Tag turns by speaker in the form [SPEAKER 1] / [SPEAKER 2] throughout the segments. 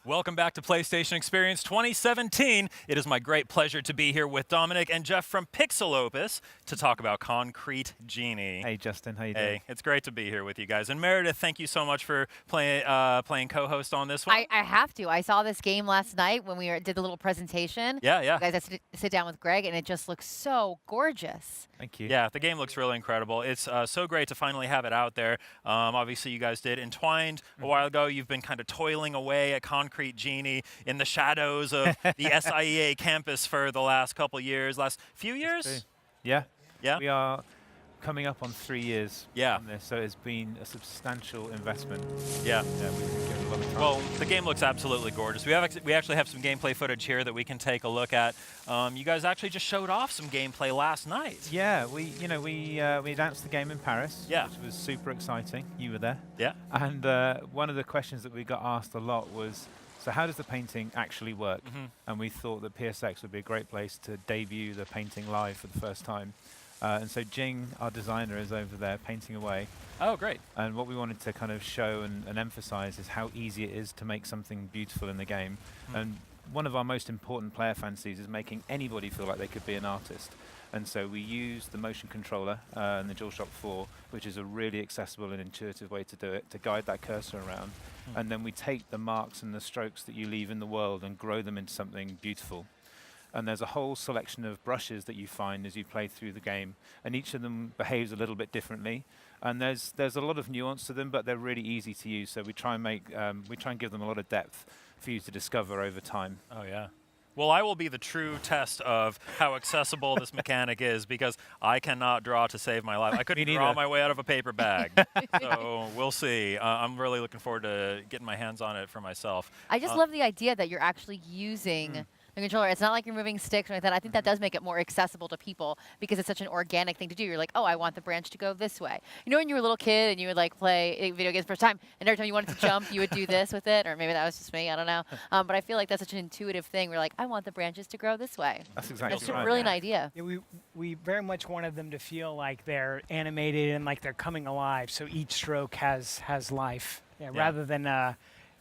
[SPEAKER 1] Welcome back to PlayStation Experience 2017. It is my great pleasure to be here with Dominic and Jeff from Pixel Opus to talk about Concrete Genie.
[SPEAKER 2] Hey, Justin, how you doing?
[SPEAKER 1] Hey, it's great to be here with you guys. And Meredith, thank you so much for playing co-host on this one.
[SPEAKER 3] I have to. I saw this game last night when we did the little presentation.
[SPEAKER 1] Yeah.
[SPEAKER 3] You guys had to sit down with Greg, and it just looks so gorgeous.
[SPEAKER 2] Thank you.
[SPEAKER 1] Yeah, the game looks really incredible. It's so great to finally have it out there. Obviously, you guys did Entwined a while ago. You've been kind of toiling away at Concrete Genie in the shadows of the SIEA campus for the last few years?
[SPEAKER 2] Yeah.
[SPEAKER 1] Yeah?
[SPEAKER 2] We are coming up on 3 years
[SPEAKER 1] Yeah.
[SPEAKER 2] on this, so it's been a substantial investment.
[SPEAKER 1] Yeah.
[SPEAKER 2] Yeah, we've been given a lot of time.
[SPEAKER 1] Well, the game looks absolutely gorgeous. We actually have some gameplay footage here that we can take a look at. You guys actually just showed off some gameplay last night.
[SPEAKER 2] Yeah, we announced the game in Paris,
[SPEAKER 1] Yeah.
[SPEAKER 2] which was super exciting. You were there.
[SPEAKER 1] Yeah.
[SPEAKER 2] And one of the questions that we got asked a lot was, so how does the painting actually work? And we thought that PSX would be a great place to debut the painting live for the first time. And so Jing, our designer, is over there painting away.
[SPEAKER 1] Oh, great.
[SPEAKER 2] And what we wanted to kind of show and emphasize is how easy it is to make something beautiful in the game. And one of our most important player fantasies is making anybody feel like they could be an artist. And so we use the motion controller and the DualShock 4, which is a really accessible and intuitive way to do it, to guide that cursor around. And then we take the marks and the strokes that you leave in the world and grow them into something beautiful. And there's a whole selection of brushes that you find as you play through the game, and each of them behaves a little bit differently. And there's a lot of nuance to them, but they're really easy to use. So we try and give them a lot of depth for you to discover over time.
[SPEAKER 1] Oh, yeah. Well, I will be the true test of how accessible this mechanic is, because I cannot draw to save my life. I couldn't draw my way out of a paper bag. So we'll see. I'm really looking forward to getting my hands on it for myself.
[SPEAKER 3] I just love the idea that you're actually using the controller. It's not like you're moving sticks or anything. I think that does make it more accessible to people because it's such an organic thing to do. You're like, oh, I want the branch to go this way. You know when you were a little kid and you would like play video games for the first time, and every time you wanted to jump, you would do this with it, or maybe that was just me, I don't know. But I feel like that's such an intuitive thing. We're like, I want the branches to grow this way.
[SPEAKER 2] That's exactly
[SPEAKER 3] That's
[SPEAKER 2] right.
[SPEAKER 3] a brilliant idea.
[SPEAKER 4] Yeah, we very much wanted them to feel like they're animated and like they're coming alive, so each stroke has life. Yeah. Rather than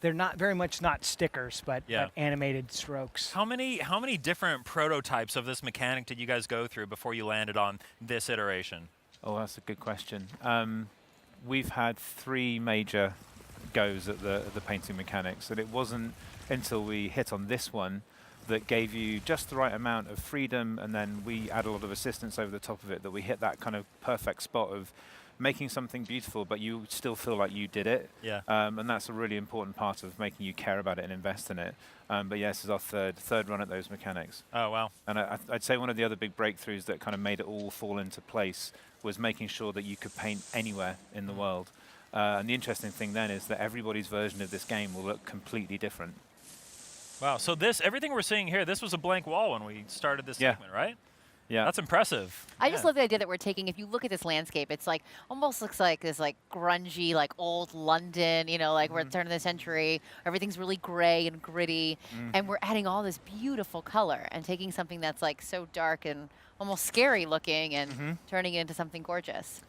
[SPEAKER 4] they're not very much not stickers, but animated strokes.
[SPEAKER 1] How many different prototypes of this mechanic did you guys go through before you landed on this iteration?
[SPEAKER 2] Oh, that's a good question. We've had 3 major goes at the painting mechanics, and it wasn't until we hit on this one that gave you just the right amount of freedom, and then we add a lot of assistance over the top of it, that we hit that kind of perfect spot of making something beautiful, but you still feel like you did it.
[SPEAKER 1] Yeah.
[SPEAKER 2] And that's a really important part of making you care about it and invest in it. But yes, this is our third run at those mechanics.
[SPEAKER 1] Oh, wow.
[SPEAKER 2] And I'd say one of the other big breakthroughs that kind of made it all fall into place was making sure that you could paint anywhere in the world. And the interesting thing then is that everybody's version of this game will look completely different.
[SPEAKER 1] Wow. So everything we're seeing here, this was a blank wall when we started this segment, right?
[SPEAKER 2] Yeah.
[SPEAKER 1] That's impressive.
[SPEAKER 3] I just love the idea that we're taking, if you look at this landscape, it's like almost looks like this like grungy, like old London, you know, like we're at the turn of the century. Everything's really gray and gritty. And we're adding all this beautiful color and taking something that's like so dark and almost scary looking and turning it into something gorgeous.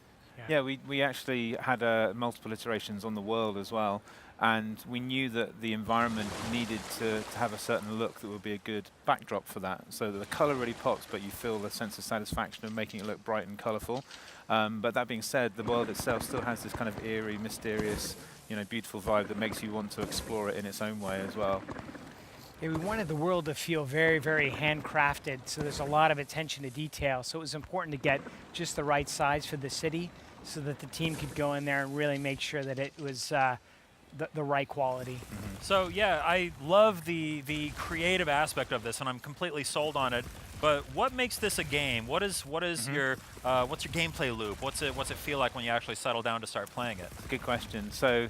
[SPEAKER 2] Yeah, we actually had multiple iterations on the world as well. And we knew that the environment needed to have a certain look that would be a good backdrop for that. So that the color really pops, but you feel the sense of satisfaction of making it look bright and colorful. But that being said, the world itself still has this kind of eerie, mysterious, beautiful vibe that makes you want to explore it in its own way as well.
[SPEAKER 4] Yeah, we wanted the world to feel very, very handcrafted, so there's a lot of attention to detail. So it was important to get just the right size for the city so that the team could go in there and really make sure that it was the right quality.
[SPEAKER 1] So yeah, I love the creative aspect of this, and I'm completely sold on it. But what makes this a game? What is your what's your gameplay loop? What's it feel like when you actually settle down to start playing it?
[SPEAKER 2] Good question. So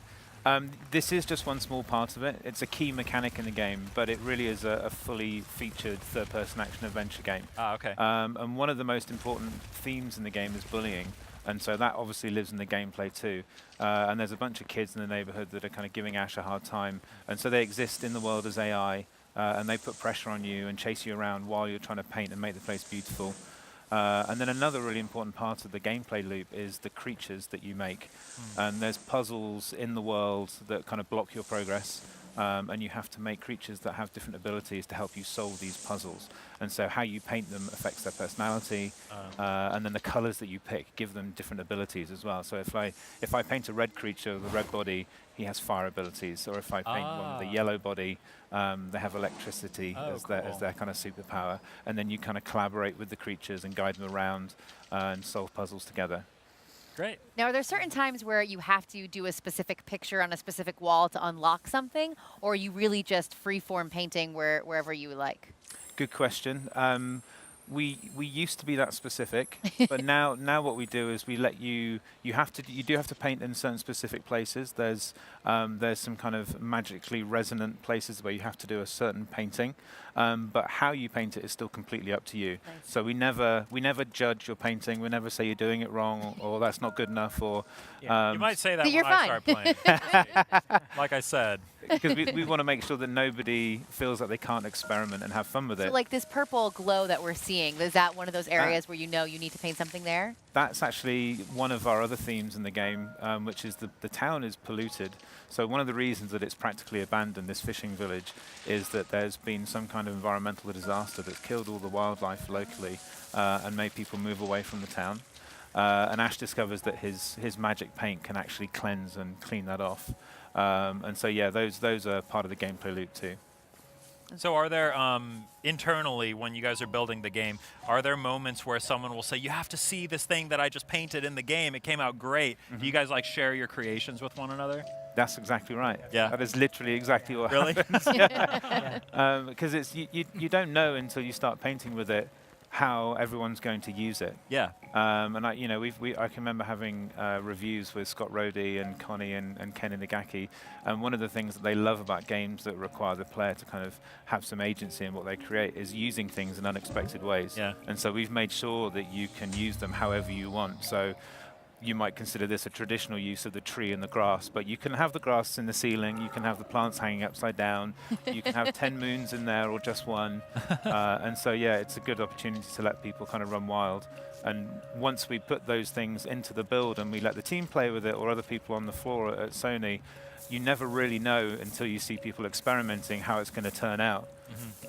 [SPEAKER 2] this is just one small part of it. It's a key mechanic in the game, but it really is a fully featured third-person action adventure game.
[SPEAKER 1] Ah, okay.
[SPEAKER 2] And one of the most important themes in the game is bullying. And so that obviously lives in the gameplay too. And there's a bunch of kids in the neighborhood that are kind of giving Ash a hard time. And so they exist in the world as AI, and they put pressure on you and chase you around while you're trying to paint and make the place beautiful. And then another really important part of the gameplay loop is the creatures that you make. And there's puzzles in the world that kind of block your progress. and you have to make creatures that have different abilities to help you solve these puzzles. And so how you paint them affects their personality, and then the colors that you pick give them different abilities as well. So if I paint a red creature with a red body, he has fire abilities. Or if I paint one with a yellow body, they have electricity as their kind of superpower. And then you kind of collaborate with the creatures and guide them around and solve puzzles together.
[SPEAKER 1] Great.
[SPEAKER 3] Now, are there certain times where you have to do a specific picture on a specific wall to unlock something, or are you really just free-form painting wherever you like?
[SPEAKER 2] Good question. We used to be that specific, but now what we do is we let you do have to paint in certain specific places. There's some kind of magically resonant places where you have to do a certain painting, but how you paint it is still completely up to you.
[SPEAKER 3] Nice.
[SPEAKER 2] So we never judge your painting. We never say you're doing it wrong or that's not good enough or.
[SPEAKER 1] You might say that
[SPEAKER 3] But
[SPEAKER 1] when
[SPEAKER 3] you're
[SPEAKER 1] I
[SPEAKER 3] fine.
[SPEAKER 1] start playing. Like I said.
[SPEAKER 2] Because we want to make sure that nobody feels like they can't experiment and have fun with
[SPEAKER 3] So
[SPEAKER 2] it.
[SPEAKER 3] like this purple glow that we're seeing, is that one of those areas where you know you need to paint something there?
[SPEAKER 2] That's actually one of our other themes in the game, which is the town is polluted. So one of the reasons that it's practically abandoned, this fishing village, is that there's been some kind of environmental disaster that's killed all the wildlife locally and made people move away from the town. And Ash discovers that his magic paint can actually cleanse and clean that off. And so yeah, those are part of the gameplay loop too.
[SPEAKER 1] So are there, internally, when you guys are building the game, are there moments where someone will say, you have to see this thing that I just painted in the game, it came out great. Do you guys like share your creations with one another?
[SPEAKER 2] That's exactly right.
[SPEAKER 1] Yeah.
[SPEAKER 2] That is literally exactly what
[SPEAKER 1] Really?
[SPEAKER 2] happens. Because it's you don't know until you start painting with it how everyone's going to use it.
[SPEAKER 1] Yeah.
[SPEAKER 2] And I can remember having reviews with Scott Rhodey and Connie and Ken Inagaki, and one of the things that they love about games that require the player to kind of have some agency in what they create is using things in unexpected ways.
[SPEAKER 1] Yeah.
[SPEAKER 2] And so we've made sure that you can use them however you want. So you might consider this a traditional use of the tree and the grass, but you can have the grass in the ceiling, you can have the plants hanging upside down, you can have 10 moons in there or just one. And so, yeah, it's a good opportunity to let people kind of run wild. And once we put those things into the build and we let the team play with it or other people on the floor at Sony, you never really know until you see people experimenting how it's going to turn out.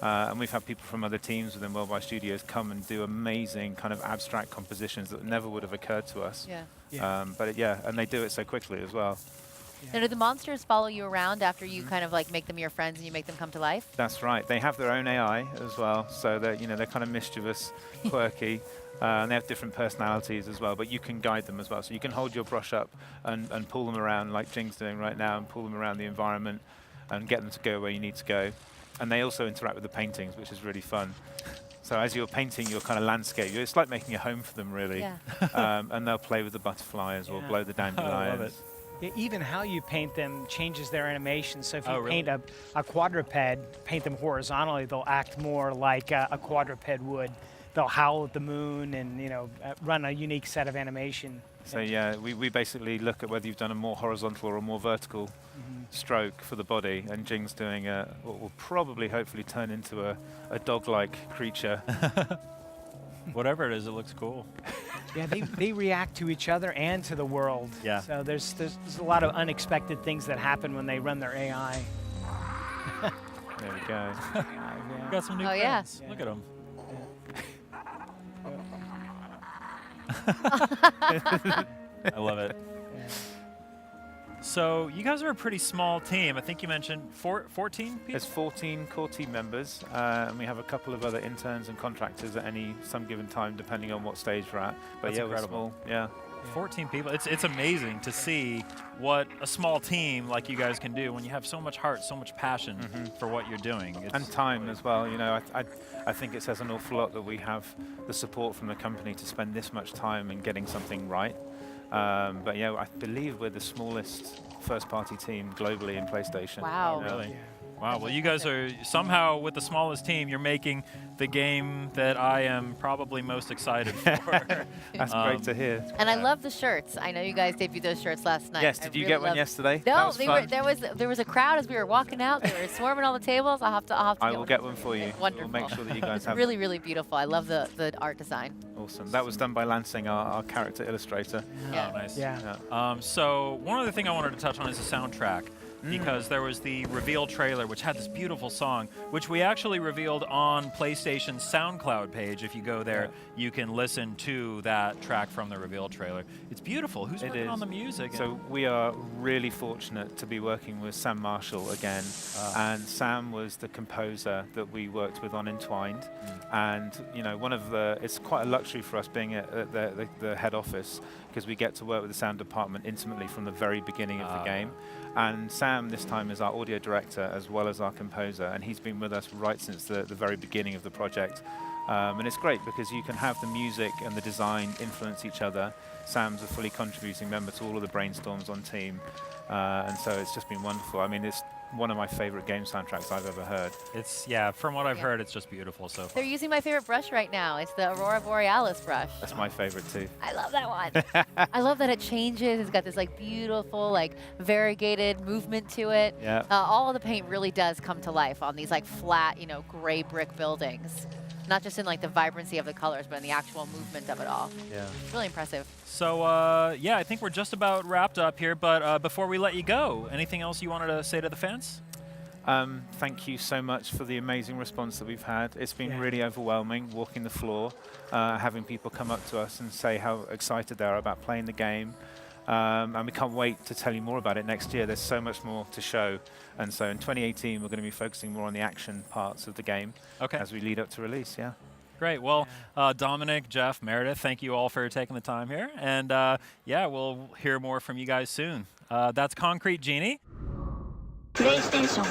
[SPEAKER 2] And we've had people from other teams within Worldwide Studios come and do amazing kind of abstract compositions that never would have occurred to us.
[SPEAKER 3] Yeah.
[SPEAKER 2] And they do it so quickly as well.
[SPEAKER 3] Now, do the monsters follow you around after you kind of like make them your friends and you make them come to life?
[SPEAKER 2] That's right. They have their own AI as well, so they're kind of mischievous, quirky. And they have different personalities as well, but you can guide them as well. So you can hold your brush up and pull them around like Jing's doing right now and pull them around the environment and get them to go where you need to go. And they also interact with the paintings, which is really fun. So as you're painting your kind of landscape, it's like making a home for them, really.
[SPEAKER 3] Yeah.
[SPEAKER 2] And they'll play with the butterflies or blow the
[SPEAKER 1] I love
[SPEAKER 2] dandelions.
[SPEAKER 1] it.
[SPEAKER 4] Yeah, even how you paint them changes their animation. So if you
[SPEAKER 1] really?
[SPEAKER 4] paint a quadruped, paint them horizontally, they'll act more like a quadruped would. They'll howl at the moon and run a unique set of animation.
[SPEAKER 2] So yeah, we basically look at whether you've done a more horizontal or a more vertical stroke for the body, and Jing's doing what will probably hopefully turn into a dog-like creature.
[SPEAKER 1] Whatever it is, it looks cool.
[SPEAKER 4] Yeah, they react to each other and to the world.
[SPEAKER 1] Yeah.
[SPEAKER 4] So there's a lot of unexpected things that happen when they run their AI.
[SPEAKER 2] There we go.
[SPEAKER 1] We got some new
[SPEAKER 3] Oh, yeah.
[SPEAKER 1] friends. Look at them. I love it. So you guys are a pretty small team. I think you mentioned 14 people?
[SPEAKER 2] There's 14 core team members, and we have a couple of other interns and contractors at some given time, depending on what stage we're at. But
[SPEAKER 1] That's
[SPEAKER 2] yeah,
[SPEAKER 1] incredible.
[SPEAKER 2] we're small. Yeah.
[SPEAKER 1] 14 people. It's amazing to see what a small team like you guys can do when you have so much heart, so much passion for what you're doing.
[SPEAKER 2] And time as well. I think it says an awful lot that we have the support from the company to spend this much time in getting something right. But yeah, I believe we're the smallest first-party team globally in PlayStation.
[SPEAKER 3] Wow.
[SPEAKER 1] Really? Wow, well, you guys are somehow, with the smallest team, you're making the game that I am probably most excited for.
[SPEAKER 2] That's great to hear.
[SPEAKER 3] And I love the shirts. I know you guys debuted those shirts last night.
[SPEAKER 2] Yes,
[SPEAKER 3] I
[SPEAKER 2] did you
[SPEAKER 3] really
[SPEAKER 2] get one
[SPEAKER 3] love-
[SPEAKER 2] yesterday? That
[SPEAKER 3] No,
[SPEAKER 2] was fun.
[SPEAKER 3] there was a crowd as we were walking out. They were swarming all the tables. I'll have to
[SPEAKER 2] I will get one for you.
[SPEAKER 3] Wonderful.
[SPEAKER 2] We'll make sure that you guys
[SPEAKER 3] It's
[SPEAKER 2] have
[SPEAKER 3] really, really beautiful. I love the art design.
[SPEAKER 2] Awesome. That was done by Lansing, our character illustrator.
[SPEAKER 3] Yeah.
[SPEAKER 1] Oh, nice.
[SPEAKER 4] Yeah.
[SPEAKER 1] So one other thing I wanted to touch on is the soundtrack. because there was the reveal trailer, which had this beautiful song, which we actually revealed on PlayStation's SoundCloud page. If you go there, you can listen to that track from the reveal trailer. It's beautiful. Who's working on the music?
[SPEAKER 2] So we are really fortunate to be working with Sam Marshall again. And Sam was the composer that we worked with on Entwined. And, you know, it's quite a luxury for us being at the head office, because we get to work with the sound department intimately from the very beginning of the game. And Sam this time is our audio director as well as our composer, and he's been with us right since the very beginning of the project. And it's great because you can have the music and the design influence each other. Sam's a fully contributing member to all of the brainstorms on team, and so it's just been wonderful. I mean, it's one of my favorite game soundtracks I've ever heard.
[SPEAKER 1] It's, from what I've heard, it's just beautiful so far.
[SPEAKER 3] They're using my favorite brush right now. It's the Aurora Borealis brush.
[SPEAKER 2] That's my favorite too.
[SPEAKER 3] I love that one. I love that it changes. It's got this like beautiful, like variegated movement to it.
[SPEAKER 2] Yeah.
[SPEAKER 3] All of the paint really does come to life on these like flat, you know, gray brick buildings. Not just in like the vibrancy of the colors, but in the actual movement of it all.
[SPEAKER 2] Yeah.
[SPEAKER 3] It's really impressive.
[SPEAKER 1] So, I think we're just about wrapped up here, but before we let you go, anything else you wanted to say to the fans?
[SPEAKER 2] Thank you so much for the amazing response that we've had. It's been really overwhelming walking the floor, having people come up to us and say how excited they are about playing the game. And we can't wait to tell you more about it next year. There's so much more to show. And so in 2018, we're going to be focusing more on the action parts of the game as we lead up to release,
[SPEAKER 1] Great. Well, Dominic, Jeff, Meredith, thank you all for taking the time here. And we'll hear more from you guys soon. That's Concrete Genie.
[SPEAKER 5] PlayStation